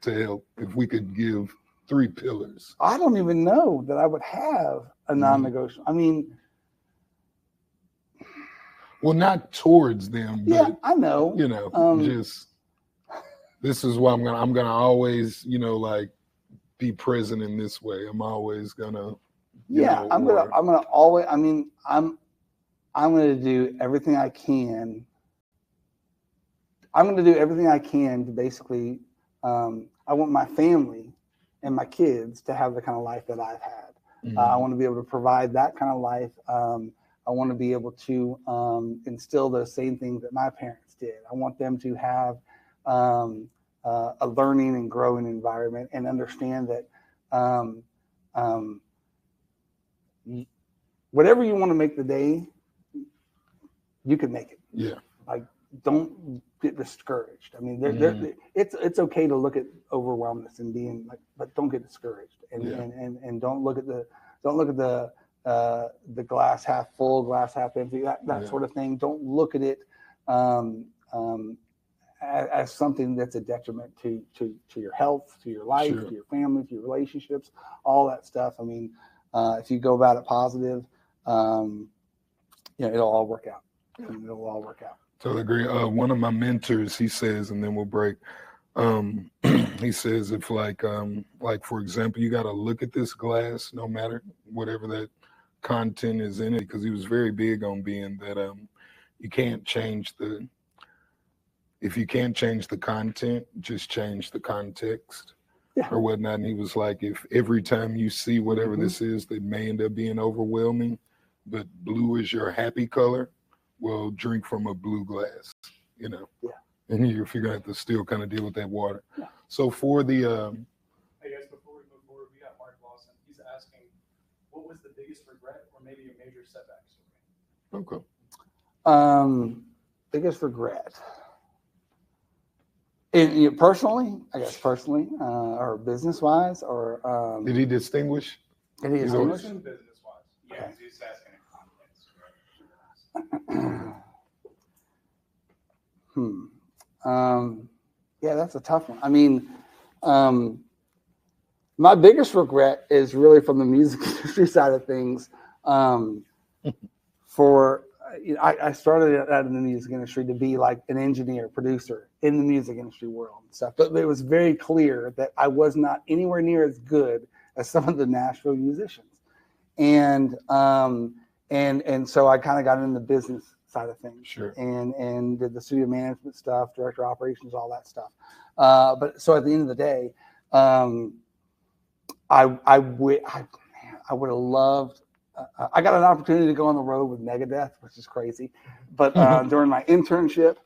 to help, if we could give 3 pillars. I don't even know that I would have a non-negotiable. I mean, well, not towards them, but yeah, I know. Just this is why I'm gonna always, like be present in this way. I'm always gonna. I'm gonna always. I mean, I'm gonna do everything I can. I'm gonna do everything I can to basically. I want my family and my kids to have the kind of life that I've had. Mm-hmm. I want to be able to provide that kind of life. I want to be able to instill those same things that my parents did. I want them to have a learning and growing environment and understand that whatever you want to make the day, you can make it. Yeah. Like, don't get discouraged. I mean, it's okay to look at overwhelmness and being like, but don't get discouraged and don't look at the glass half full, glass half empty, that sort of thing. Don't look at it as something that's a detriment to your health, to your life, to your family, to your relationships, all that stuff. I mean, if you go about it positive, it'll all work out. It'll all work out. Totally agree. One of my mentors, he says, and then we'll break. He says, if like for example, you got to look at this glass, no matter whatever that content is in it, because he was very big on being that you can't change if you can't change the content, just change the context or whatnot. And he was like, if every time you see whatever this is that may end up being overwhelming, but blue is your happy color, well, drink from a blue glass, and you're going to have to still kind of deal with that water. Yeah. So for the hey guys, before we move forward, we got Mark Lawson. He's asking, what was the biggest regret or maybe a major setback story? Okay. Biggest regret. Personally, or business wise, or did he distinguish? Business wise. Yeah, okay. He's asking in context. Yeah, that's a tough one. I mean, my biggest regret is really from the music industry side of things. For I started out in the music industry to be like an engineer, producer in the music industry world and stuff. But it was very clear that I was not anywhere near as good as some of the Nashville musicians. And so I kind of got into the business side of things. Sure. And did the studio management stuff, director of operations, all that stuff. But so at the end of the day, I would have loved. I got an opportunity to go on the road with Megadeth, which is crazy. But during my internship,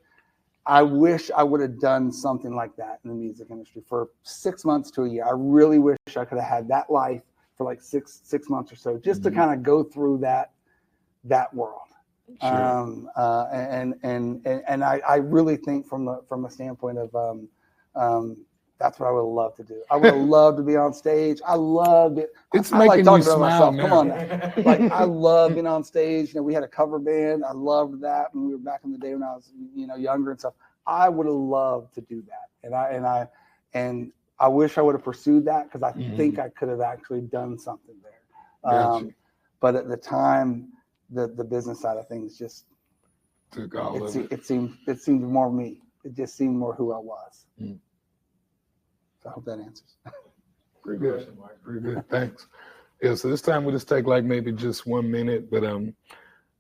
I wish I would have done something like that in the music industry for 6 months to a year. I really wish I could have had that life for like six months or so, just to kind of go through that world. Sure. And I really think from a standpoint of that's what I would love to do. I would have loved to be on stage. I loved it. It's I making like you smile now. Come on now. Like, I love being on stage. We had a cover band. I loved that when we were back in the day when I was, younger and stuff. I would have loved to do that. And I wish I would have pursued that, because I think I could have actually done something there. Gotcha. But at the time, the business side of things just took all of it. It seemed more me. It just seemed more who I was. I hope that answers. Pretty good. Pretty good. Thanks. Yeah, so this time we'll just take like maybe just 1 minute, but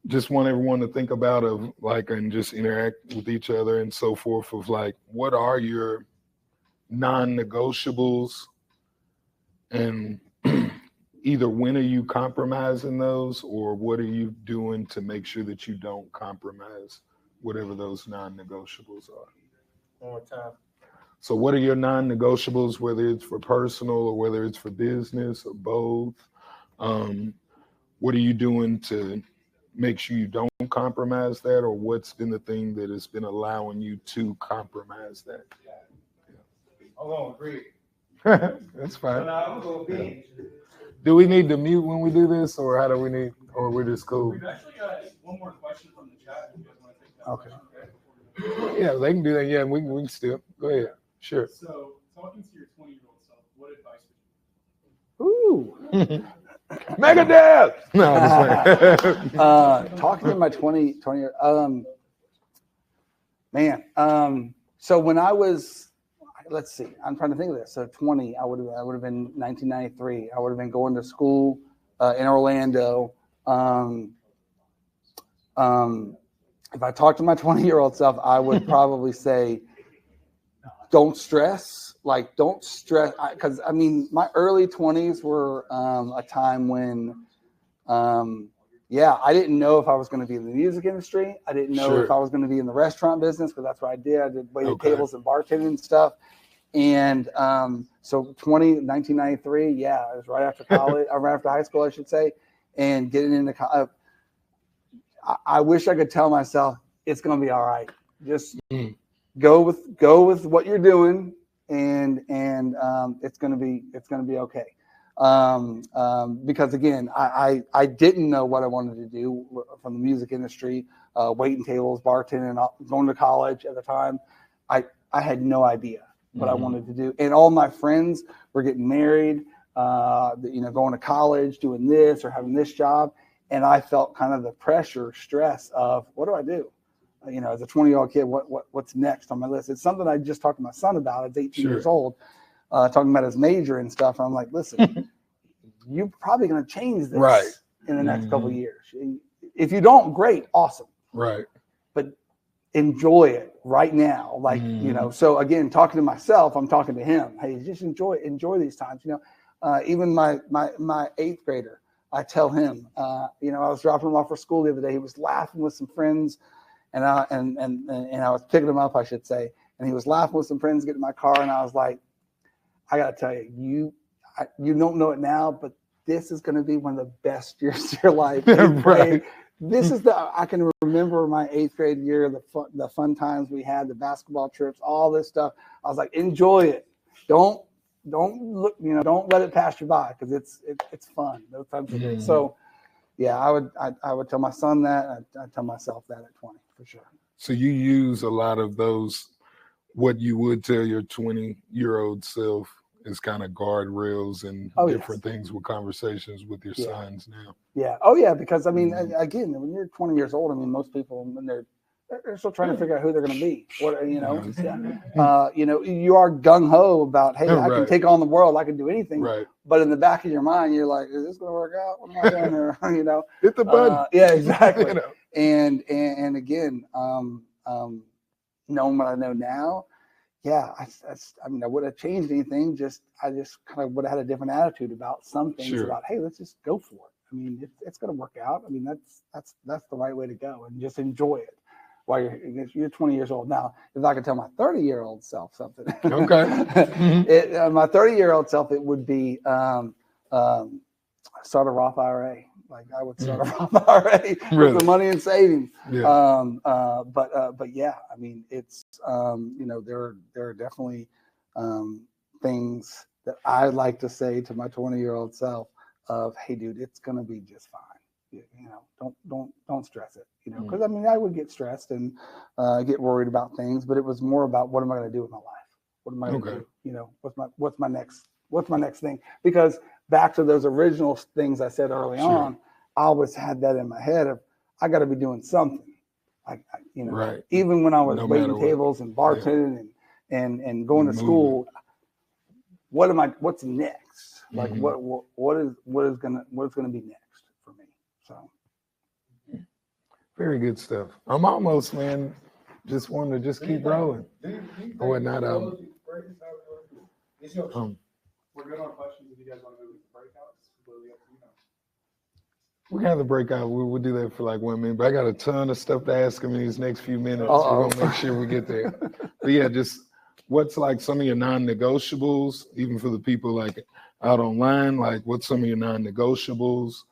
just want everyone to think about and just interact with each other and so forth of like, what are your non-negotiables, and either when are you compromising those, or what are you doing to make sure that you don't compromise whatever those non-negotiables are? One more time. So what are your non-negotiables, whether it's for personal or whether it's for business or both? What are you doing to make sure you don't compromise that, or what's been the thing that has been allowing you to compromise that? I'm going to agree. That's fine. I'm going to be. Do we need to mute when we do this, or how do we need, or we're just cool? We've actually got one more question from the chat. If you guys want to take that Okay. Yeah, they can do that. Yeah, we can still. Go ahead. Sure. So, talking to your 20-year-old self, what advice would you give? Ooh. Megadeth! No, I'm just playing. Talking to my 20 so when I was, let's see, I'm trying to think of this. So 20, I would have been 1993. I would have been going to school in Orlando. If I talked to my 20-year-old self, I would probably say, don't stress. Like, don't stress. Because, my early 20s were a time when, I didn't know if I was going to be in the music industry. I didn't know if I was going to be in the restaurant business, because that's what I did. I did waiting tables and bartending and stuff. And so 1993, it was right after college, right after high school, I should say, and getting into college. I wish I could tell myself it's going to be all right. Just go with what you're doing, and it's going to be okay. Because again, I didn't know what I wanted to do from the music industry, waiting tables, bartending, going to college at the time. I had no idea what I wanted to do, and all my friends were getting married, going to college, doing this or having this job. And I felt kind of the pressure, stress of, what do I do? As a 20-year-old kid, what's next on my list? It's something I just talked to my son about at 18 years old, talking about his major and stuff. And I'm like, listen, you're probably going to change this in the next couple of years. If you don't, great, awesome. Right. But enjoy it right now. Like, so again, talking to myself, I'm talking to him. Hey, just enjoy these times. Even my eighth grader, I tell him, I was dropping him off for school the other day. He was laughing with some friends, and I was picking him up, I should say. And he was laughing with some friends, getting in my car, and I was like, I got to tell you, you don't know it now, but this is going to be one of the best years of your life. Right. This is I can remember my eighth grade year, the fun times we had, the basketball trips, all this stuff. I was like, enjoy it. Don't look, don't let it pass you by, because it's fun. Those times are great. So, I would tell my son that. I'd tell myself that at 20 for sure. So you use a lot of those, what you would tell your 20-year-old self as kind of guardrails and different things with conversations with your sons now. Yeah. Oh yeah, because I mean, again, when you're 20 years old, I mean, most people when they're still trying to figure out who they're going to be. What you know, you are gung ho about, hey, I can take on the world, I can do anything. Right. But in the back of your mind, you're like, is this going to work out? What am I doing here? Hit the button. Yeah, exactly. And again, knowing what I know now, I mean, I wouldn't have changed anything. I just kind of would have had a different attitude about some things. About, hey, let's just go for it. I mean, it's going to work out. I mean, that's the right way to go, and just enjoy it while you're 20 years old. Now, if I could tell my 30-year-old self something, okay, my 30-year-old self, it would be start a Roth IRA. Like I would start a Roth IRA with the money in savings. Yeah. But yeah, I mean, it's there are definitely things that I like to say to my 20-year-old self of, hey, dude, it's gonna be just fine. Don't stress it. Because I mean, I would get stressed and get worried about things, but it was more about what am I gonna do with my life? What am I gonna do? What's my next thing? Because back to those original things I said early on, I always had that in my head of I got to be doing something. Even when I was waiting tables and bartending and going to school, what's next? Like what is gonna be next for me? So very good stuff. I'm almost, man, just wanting to keep rolling. Or not we're good on questions. If you guys want to move to breakouts, completely up to you. We're gonna have the breakout. We'll do that for like 1 minute. But I got a ton of stuff to ask him in these next few minutes. We're gonna make sure we get there. But yeah, just what's like some of your non-negotiables, even for the people like out online, like what's some of your non-negotiables?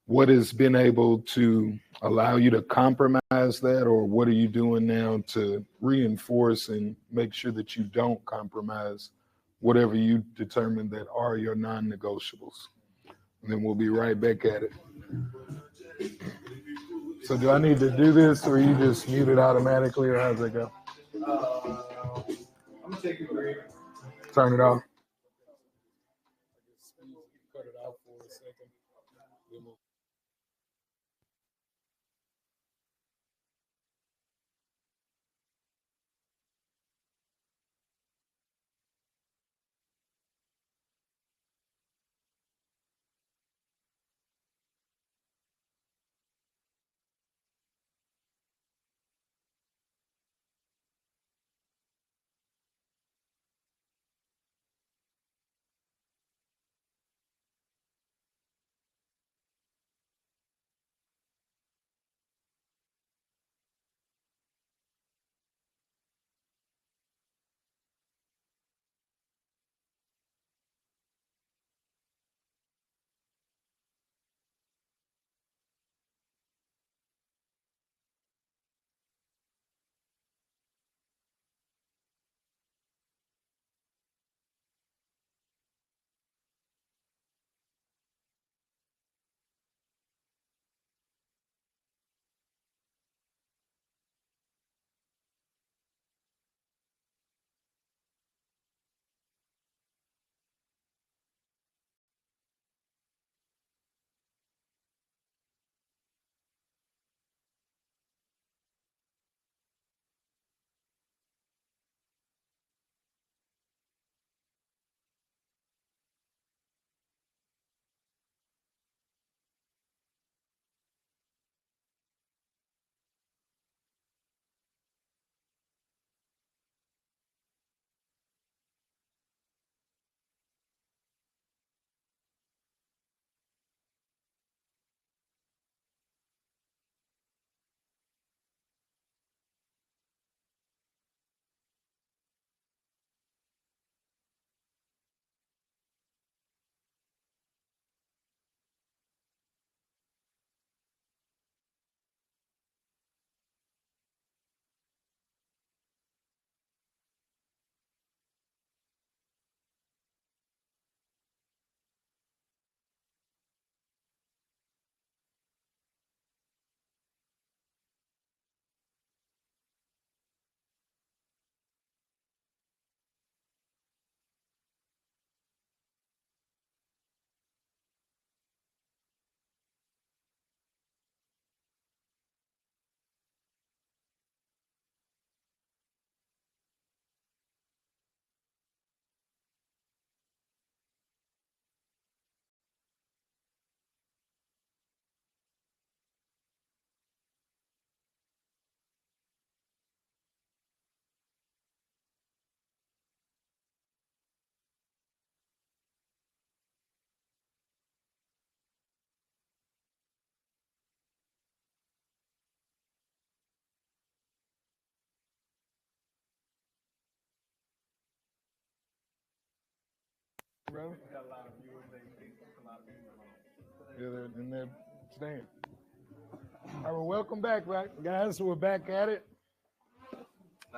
What has been able to allow you to compromise that, or what are you doing now to reinforce and make sure that you don't compromise whatever you determine that are your non-negotiables? And then we'll be right back at it. So do I need to do this, or you just mute it automatically, or how's it go? I'm going to take a break. Turn it off. Cut it out for a second. brother. Yeah, they're staying. All right, well, welcome back, guys. We're back at it. Nice.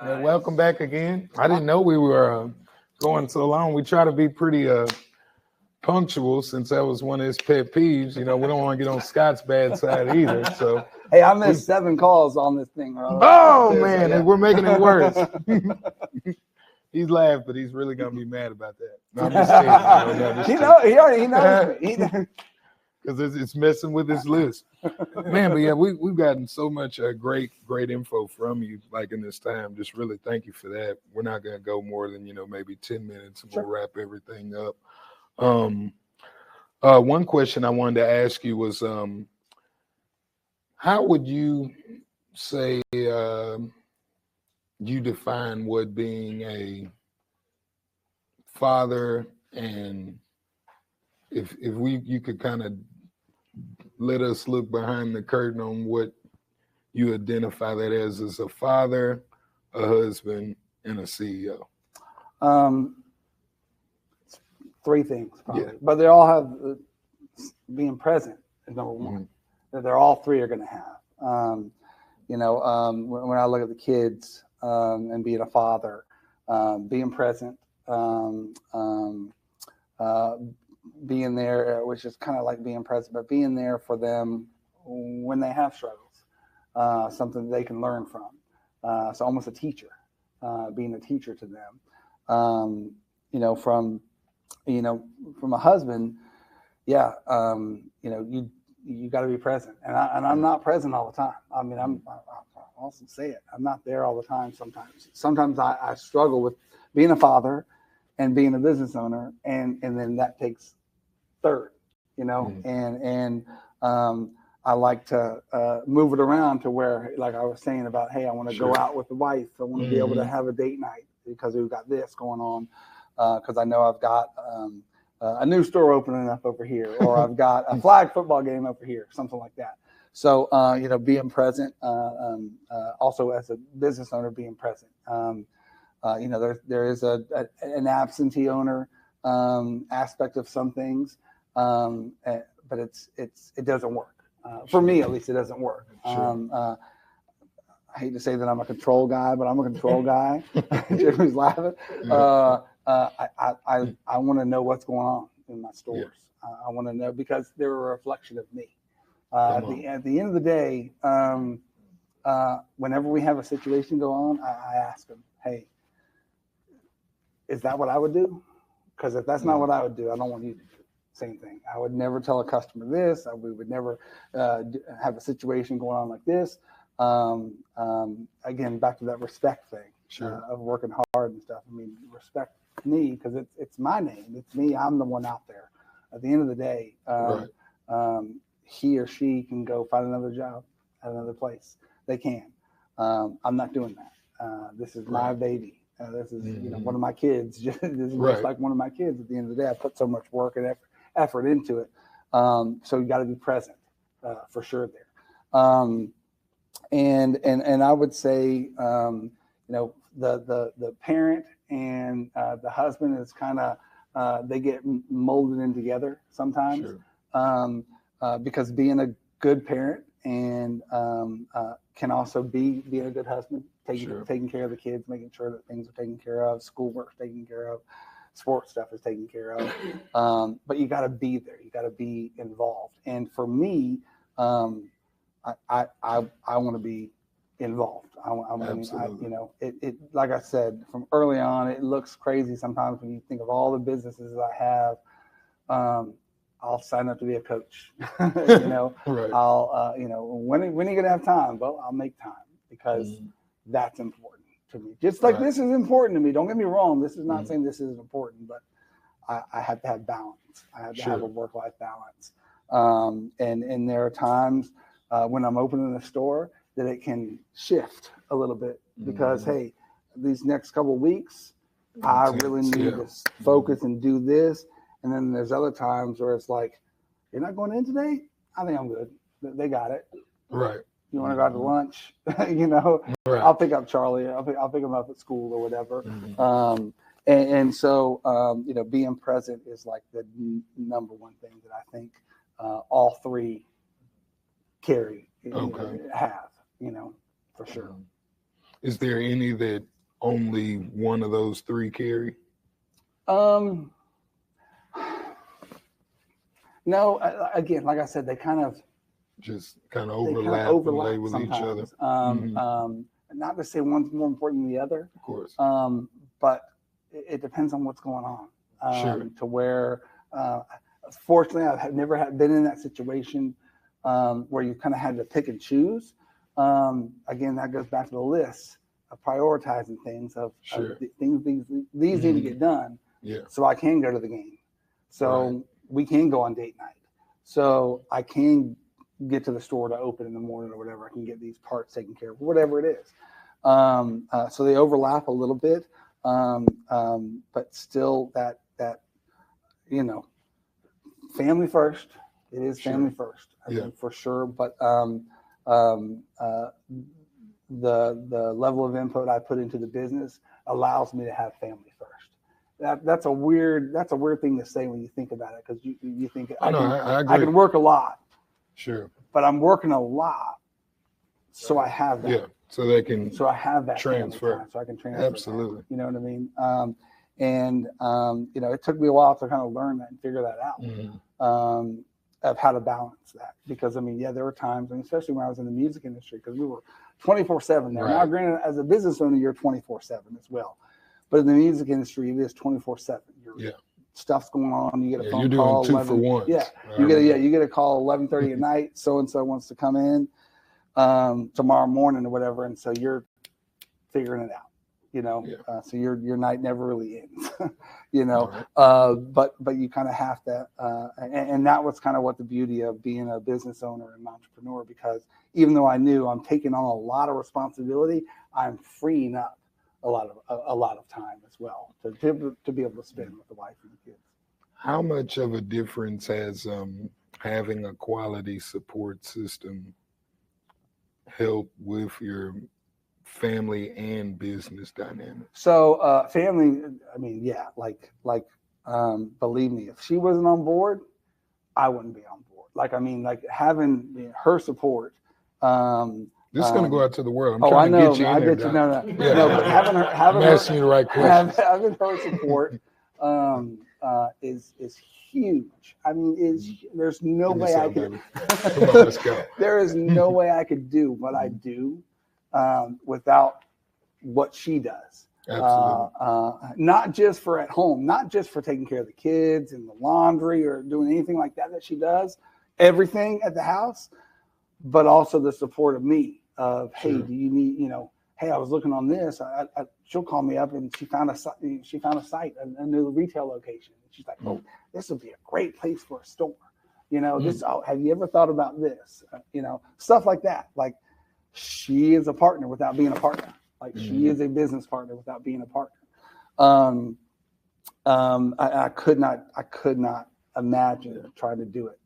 Yeah, welcome back again. I didn't know we were going so long. We try to be pretty punctual, since that was one of his pet peeves. We don't want to get on Scott's bad side either. So hey, I missed 7 calls on this thing. Oh man, yeah. We're making it worse. He's laughing, but he's really gonna be mad about that. No, I'm just kidding. He knows. Because it's messing with his list, man. But yeah, we've gotten so much great info from you, like in this time. Just really thank you for that. We're not gonna go more than maybe 10 minutes, and we'll wrap everything up. One question I wanted to ask you was, how would you say you define what being a father, and if you could kind of let us look behind the curtain on what you identify that as a father, a husband, and a CEO? 3 things, probably. But they all have being present is number one. Mm-hmm. That they're all 3 are going to have. When I look at the kids and being a father, being present, being there, which is kind of like being present, but being there for them when they have struggles, something they can learn from. So almost a teacher, being a teacher to them. From a husband, you got to be present, and I'm not present all the time. I mean, I also say it. I'm not there all the time. Sometimes I struggle with being a father and being a business owner, and then that takes third, and I like to move it around to where, like I was saying about, hey, I want to go out with the wife. I want to be able to have a date night because we've got this going on, because I know I've got a new store opening up over here, or I've got a flag football game over here, something like that. So, being present, also as a business owner, being present. There is an absentee owner aspect of some things, but it doesn't work. For me, at least, it doesn't work. Sure. I hate to say that I'm a control guy, but I'm a control guy. Jimmy's laughing. I want to know what's going on in my stores. Yeah. I want to know, because they're a reflection of me. At the end of the day, whenever we have a situation go on, I ask them, hey, is that what I would do? Because if that's not what I would do, I don't want you to do the same thing. I would never tell a customer this. We would never have a situation going on like this. Again, back to that respect thing. Sure. Of working hard and stuff. I mean, respect me, because it's my name. It's me. I'm the one out there. At the end of the day, he or she can go find another job at another place. They can. I'm not doing that. This is my baby. This is one of my kids. This is just like one of my kids. At the end of the day, I put so much work and effort into it. So you got to be present for sure there. And I would say, the parent and the husband is kind of they get molded in together sometimes. Sure. Because being a good parent and can also be being a good husband, taking care of the kids, making sure that things are taken care of, schoolwork's taken care of, sports stuff is taken care of. But you got to be there. You got to be involved. And for me, I want to be involved. It like I said, from early on, it looks crazy sometimes when you think of all the businesses that I have. I'll sign up to be a coach. Right. I'll, when are you going to have time? Well, I'll make time, because that's important to me. Just like this is important to me. Don't get me wrong. This is not saying this isn't important, but I have to have balance. I have to have a work-life balance. And there are times when I'm opening a store that it can shift a little bit, because, hey, these next couple of weeks, I really need to focus and do this. And then there's other times where it's like, you're not going in today? I think I'm good. They got it. Right. You want to go out to lunch? Right. I'll pick up Charlie. I'll pick him up at school or whatever. And so, being present is like the number one thing that I think all three carry, have, for sure. Is there any that only one of those three carry? No, again, like I said, they kind of overlap and lay with sometimes. each other. Not to say one's more important than the other, of course, but it depends on what's going on. Sure. To where, fortunately, I've never been in that situation where you kind of had to pick and choose. Again, that goes back to the list of prioritizing things of things. These need to get done, so I can go to the game. So we can go on date night. So I can get to the store to open in the morning or whatever. I can get these parts taken care of, whatever it is. So they overlap a little bit, but still that family first. It is family first, for sure. But the level of input I put into the business allows me to have family first. That's a weird thing to say when you think about it, because you think I can work a lot, but I'm working a lot, so I have that. So I have that transfer. So I can transfer. Absolutely. That, you know what I mean? It took me a while to kind of learn that and figure that out, of how to balance that. Because there were times, and especially when I was in the music industry, because we were 24/7 there. Now, granted, as a business owner, you're 24/7 as well. But in the music industry, it is 24/7. Stuff's going on. You get a phone call. You're doing 2 for 1. Yeah, you get a call 11:30 at night. So and so wants to come in tomorrow morning or whatever, and so you're figuring it out. So your night never really ends. But you kind of have to, and that was kind of what the beauty of being a business owner and entrepreneur, because even though I knew I'm taking on a lot of responsibility, I'm freeing up a lot of time as well to be able to spend with the wife and the kids. How much of a difference has having a quality support system helped with your family and business dynamics? So family, believe me, if she wasn't on board, I wouldn't be on board. Having her support. This is going to go out to the world. I know. Get you in there, no. But having I'm asking you the right questions. Having her support is huge. There's no way I could. Come on, let's go. There is no way I could do what I do without what she does. Absolutely. Not just for at home, not just for taking care of the kids and the laundry or doing anything like that she does, everything at the house, but also the support of me of, hey, do you need, hey, I was looking on this. She'll call me up and she found a site, a new retail location. She's like, oh, this would be a great place for a store. This, have you ever thought about this? Stuff like that. Like, she is a partner without being a partner. Like, she is a business partner without being a partner. I could not imagine trying to do it,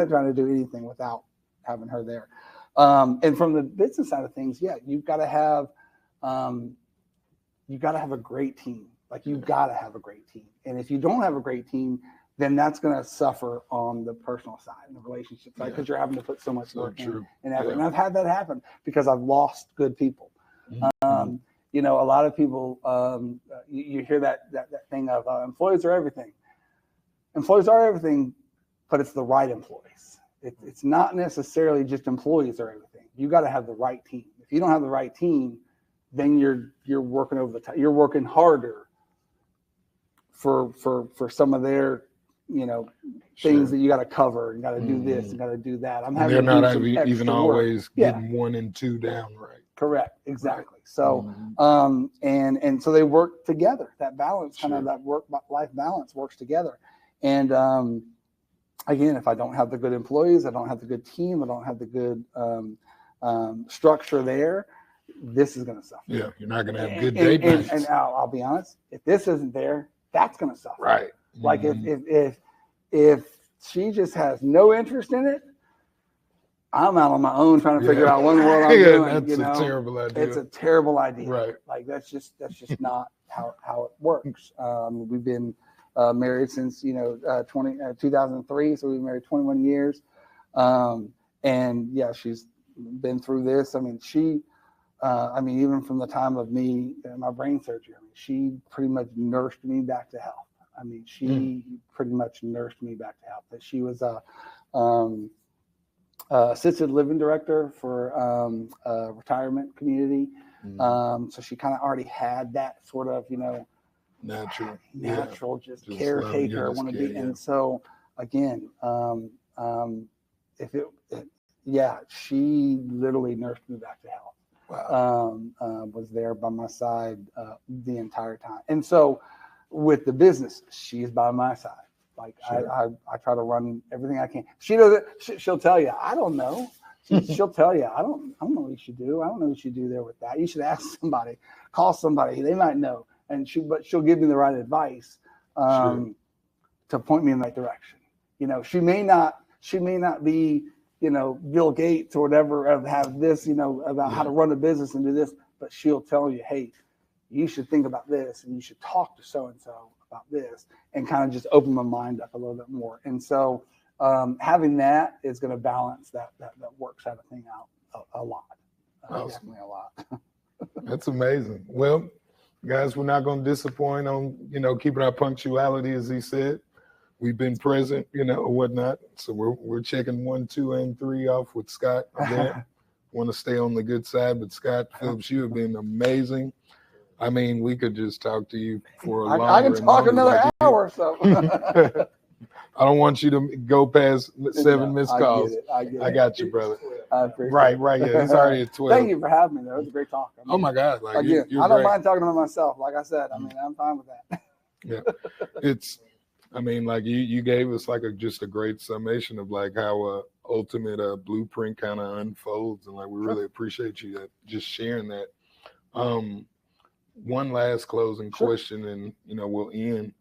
trying to do anything without having her there. And from the business side of things, you've got to have a great team. Like, you've got to have a great team. And if you don't have a great team, then that's going to suffer on the personal side and the relationship side, because you're having to put so much work in and effort. And I've had that happen because I've lost good people. A lot of people, you hear that thing of employees are everything. Employees are everything, but it's the right employees. It's not necessarily just employees are everything. You got to have the right team. If you don't have the right team, then you're working over the top. You're working harder for some of their things that you got to cover and got to do this and got to do that. They're not even always getting 1 and 2 down right. Correct. Exactly. So, and so they work together. That balance, kind of that work-life balance, works together. And again, if I don't have the good employees, I don't have the good team, I don't have the good structure there, this is going to suffer. Yeah, you're not going to have good date nights. And I'll be honest, if this isn't there, that's going to suffer. Right. Like if she just has no interest in it, I'm out on my own trying to figure out what in the world I'm doing. That's a terrible idea. It's a terrible idea. Right. Like that's just not how it works. We've been married since 2003, so we've been married 21 years. And yeah, she's been through this. I mean, even from the time of me and my brain surgery, she pretty much nursed me back to health. I mean, she pretty much nursed me back to health. That she was a assisted living director for a retirement community. So she kind of already had that sort of, natural, just caretaker. I want to be. And so again, she literally nursed me back to health. Wow. Was there by my side the entire time. And so with the business, she's by my side. Like sure. I try to run everything I can. She doesn't. She'll tell you, I don't know. She'll tell you, I don't know what you should do. I don't know what you do there with that. You should ask somebody, call somebody. They might know. And she'll give me the right advice to point me in the right direction. She may not be, Bill Gates or whatever, have this, about how to run a business and do this, but she'll tell you, hey, you should think about this and you should talk to so-and-so about this, and kind of just open my mind up a little bit more. And so having that is going to balance that work side of thing out a lot. Awesome. Definitely a lot. That's amazing. Well, guys, we're not going to disappoint on, keeping our punctuality, as he said. We've been present, or whatnot. So we're checking 1, 2, and 3 off with Scott. Again, want to stay on the good side, but Scott Phillips, you have been amazing. I mean, we could just talk to you for a long time. I can talk another hour or so. I don't want you to go past 7 missed calls. I got you, brother. I appreciate right. Yeah, it's already at 12. Thank you for having me, though. It was a great talk. Oh, my God. Like, again, you're I don't great. mind talking about myself. Like I said, I'm fine with that. Yeah. You gave us just a great summation of how ultimate blueprint kind of unfolds. And we really appreciate you just sharing that. One last closing question, and we'll end.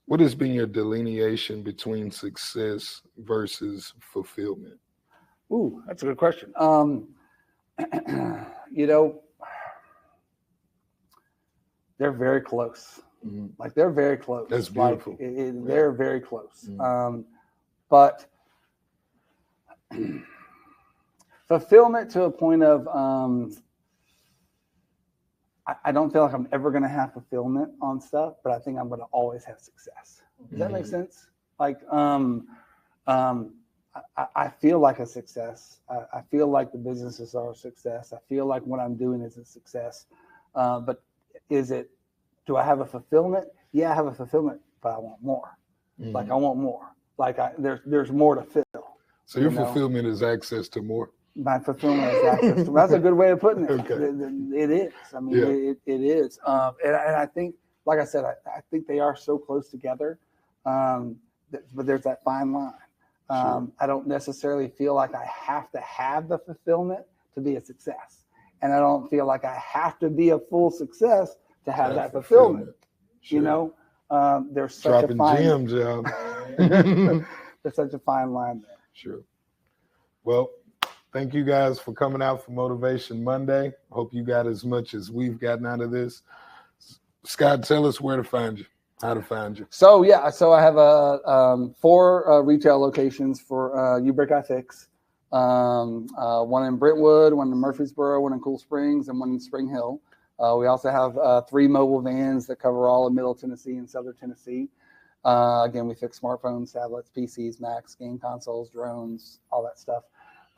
What has been your delineation between success versus fulfillment? Ooh, that's a good question. They're very close. Mm-hmm. They're very close. That's beautiful. They're very close. Mm-hmm. But fulfillment to a point of I don't feel like I'm ever going to have fulfillment on stuff, but I think I'm going to always have success. Does that make sense? I feel like a success. I feel like the businesses are a success. I feel like what I'm doing is a success. But do I have a fulfillment? Yeah, I have a fulfillment, but I want more. I want more. There's more to fill. So your fulfillment is access to more. My fulfillment is access to more. That's a good way of putting it. Okay. It is. It is. And I think, like I said, I think they are so close together. But there's that fine line. Sure. I don't necessarily feel like I have to have the fulfillment to be a success. And I don't feel like I have to be a full success to have that fulfillment. Sure. There's such a fine gems, y'all. There's such a fine line there. Sure. Well, thank you guys for coming out for Motivation Monday. Hope you got as much as we've gotten out of this. Scott, tell us where to find you, how to find you. So I have 4 retail locations for You Break I Fix. One in Brentwood, one in Murfreesboro, one in Cool Springs, and one in Spring Hill. We also have 3 mobile vans that cover all of Middle Tennessee and Southern Tennessee. Again, we fix smartphones, tablets, PCs, Macs, game consoles, drones, all that stuff.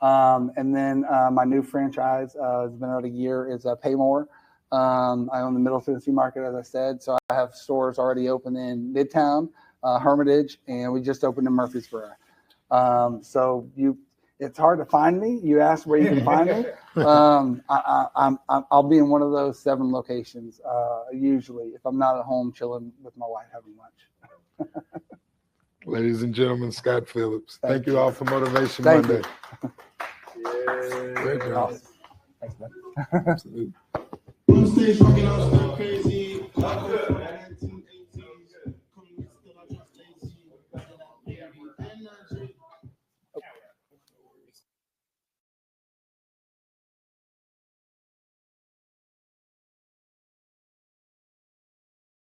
And then my new franchise has been out a year is Pay More. I own the Middle Tennessee market, as I said. So I have stores already open in Midtown, Hermitage, and we just opened in Murfreesboro. It's hard to find me. You asked where you can find me. I'll be in one of those 7 locations usually if I'm not at home chilling with my wife having lunch. Ladies and gentlemen, Scott Phillips. Thank you all for Motivation Thank Monday. You. Great job. Thanks, man. Absolutely. On stage rocking out.